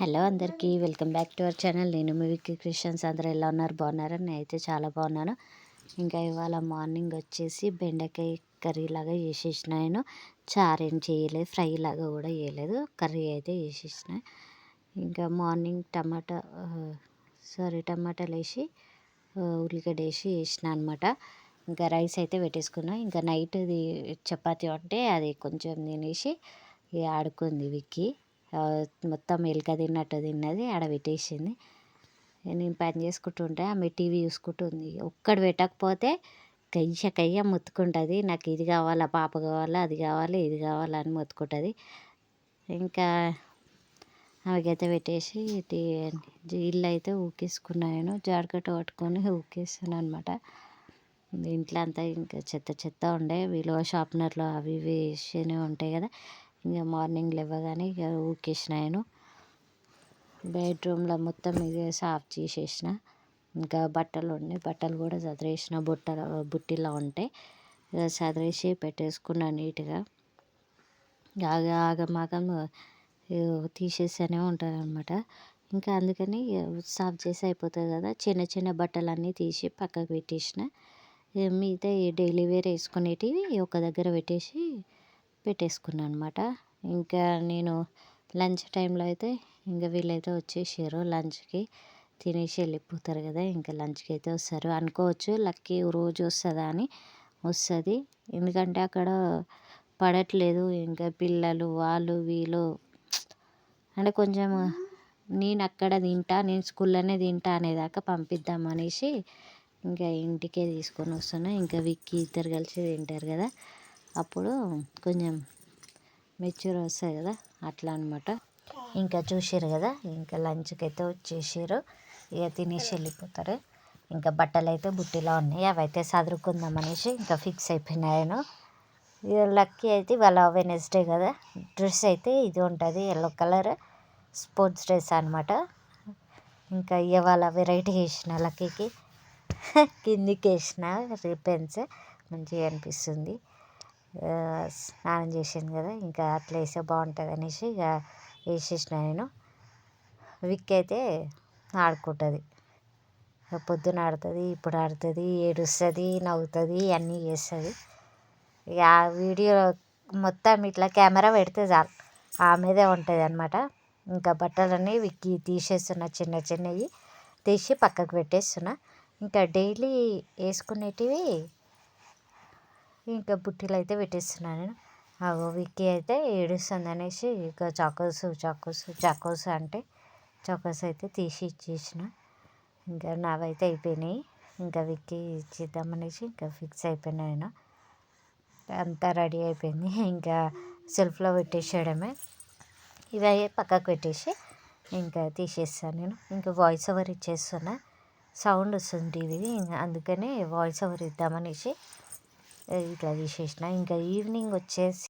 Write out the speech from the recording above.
Hello అందరికీ welcome back to our channel. నేను మీ Vicky Christians. అందరూ ఎలా ఉన్నారు? బాగున్నారా? నేనైతే చాలా బాగున్నాను. ఇంకా ఇవాళ మార్నింగ్ వచ్చేసి బెండకాయ కర్రీ లాగా చేసేసిన. నేను చారు ఏం చేయలేదు, ఫ్రై లాగా కూడా చేయలేదు, కర్రీ అయితే చేసేసిన. ఇంకా మార్నింగ్ టమాటాలు వేసి ఉల్లిగడ్డ వేసి చేసిన అనమాట. ఇంకా రైస్ అయితే పెట్టేసుకున్నా. ఇంకా నైట్ది చపాతీ ఉంటే అది కొంచెం తినేసి ఆడుకుంది విక్కీ. మొత్తం ఎలుక తిన్నట్టు తిన్నది, ఆడ పెట్టేసింది. నేను పని చేసుకుంటుంటే ఆమె టీవీ చూసుకుంటుంది. ఒక్కడు పెట్టకపోతే కయ్య మొత్తుకుంటుంది. నాకు ఇది కావాలా, పాప కావాలా, అది కావాలి, ఇది కావాలని మొత్తుకుంటుంది. ఇంకా ఆమెకైతే పెట్టేసి ఇల్లు అయితే ఊకేసుకున్నాను. నేను జాడకట్ట పట్టుకొని ఊకేస్తున్నాను అనమాట. ఇంట్లో అంతా ఇంకా చెత్త ఉండే, విలువ షార్ప్నర్లో అవి ఇవి వేస్తూనే ఉంటాయి కదా. ఇంకా మార్నింగ్ లేవగానే ఇక ఊకేసిన. నేను బెడ్రూమ్లో మొత్తం ఇది సాఫ్ చేసేసిన. ఇంకా బట్టలు ఉన్నాయి, బట్టలు కూడా చదిరేసిన. బుట్టిలో ఉంటాయి, చదిరేసి పెట్టేసుకున్నా నీట్గా. ఆగమాగం తీసేస్తూనే ఉంటుంది అనమాట. ఇంకా అందుకని సాఫ్ చేసి అయిపోతుంది కదా. చిన్న చిన్న బట్టలన్నీ తీసి పక్కకు పెట్టేసిన. మిగతా డైలీ వేర్ వేసుకునేటివి ఒక దగ్గర పెట్టేసుకున్నాను అనమాట. ఇంకా నేను లంచ్ టైంలో అయితే ఇంకా వీళ్ళైతే వచ్చేసారు లంచ్కి. తినేసి వెళ్ళిపోతారు కదా. ఇంకా లంచ్కి అయితే వస్తారు అనుకోవచ్చు. లక్కీ రోజు వస్తుందా అని, వస్తుంది. ఎందుకంటే అక్కడ పడట్లేదు. ఇంకా పిల్లలు వాళ్ళు వీళ్ళు అంటే కొంచెం నేను అక్కడ తింటా, నేను స్కూల్లోనే తింటా అనేదాకా పంపిద్దాం అనేసి ఇంకా ఇంటికే తీసుకొని వస్తున్నా. ఇంకా విక్కీ ఇద్దరు కలిసి తింటారు కదా, అప్పుడు కొంచెం మెచ్యూర్ వస్తుంది కదా, అట్లా అనమాట. ఇంకా చూసారు కదా, ఇంకా లంచ్కి అయితే వచ్చేసారు. ఇక తినేసి వెళ్ళిపోతారు. ఇంకా బట్టలు అయితే బుట్టిలో ఉన్నాయి, అవి అయితే చదురుకుందాం అనేసి ఇంకా ఫిక్స్ అయిపోయినాను. ఇక లక్కీ అయితే ఇవాళ వెనస్డే కదా, డ్రెస్ అయితే ఇది ఉంటుంది ఎల్లో కలర్ స్పోర్ట్స్ డ్రెస్ అనమాట. ఇంకా ఇవాళ వెరైటీ వేసిన లక్కీకి కిందికి వేసిన రిబ్బన్స్, మంచిగా అనిపిస్తుంది. స్నానం చేసాను కదా, ఇంకా అట్లా వేస్తే బాగుంటుంది అనేసి ఇక వేసేసిన. నేను విక్ అయితే ఆడుకుంటుంది, పొద్దున ఆడుతుంది, ఇప్పుడు ఆడుతుంది, ఏడుస్తుంది, నవ్వుతుంది, అన్నీ చేస్తుంది. ఇక ఆ వీడియో మొత్తం ఇట్లా కెమెరా పెడితే చాలు ఆమెదే ఉంటుంది అనమాట. ఇంకా బట్టలన్నీ విక్కీ తీసేస్తున్నా, చిన్నవి తీసి పక్కకు పెట్టేస్తున్నా. ఇంకా డైలీ వేసుకునేటివి ఇంకా బుట్టీలు అయితే పెట్టేస్తున్నాను నేను. విక్కీ అయితే ఏడుస్తుంది అనేసి ఇక చాకోస్ అంటే చాకోస్ అయితే తీసి ఇచ్చేసిన. ఇంకా నావైతే అయిపోయినాయి. ఇంకా విక్కీ ఇచ్చేద్దామనేసి ఇంకా ఫిక్స్ అయిపోయినా నేను. అంతా రెడీ అయిపోయింది. ఇంకా సెల్ఫ్లో పెట్టేసేయడమే. ఇవి పక్కకు పెట్టేసి ఇంకా తీసేస్తాను నేను. ఇంకా వాయిస్ ఓవర్ ఇచ్చేస్తున్నా, సౌండ్ వస్తుంది టీవీది, అందుకనే వాయిస్ ఓవర్ ఇద్దామనేసి ఇట్లా తీసేసిన. ఇంకా ఈవినింగ్ వచ్చేసి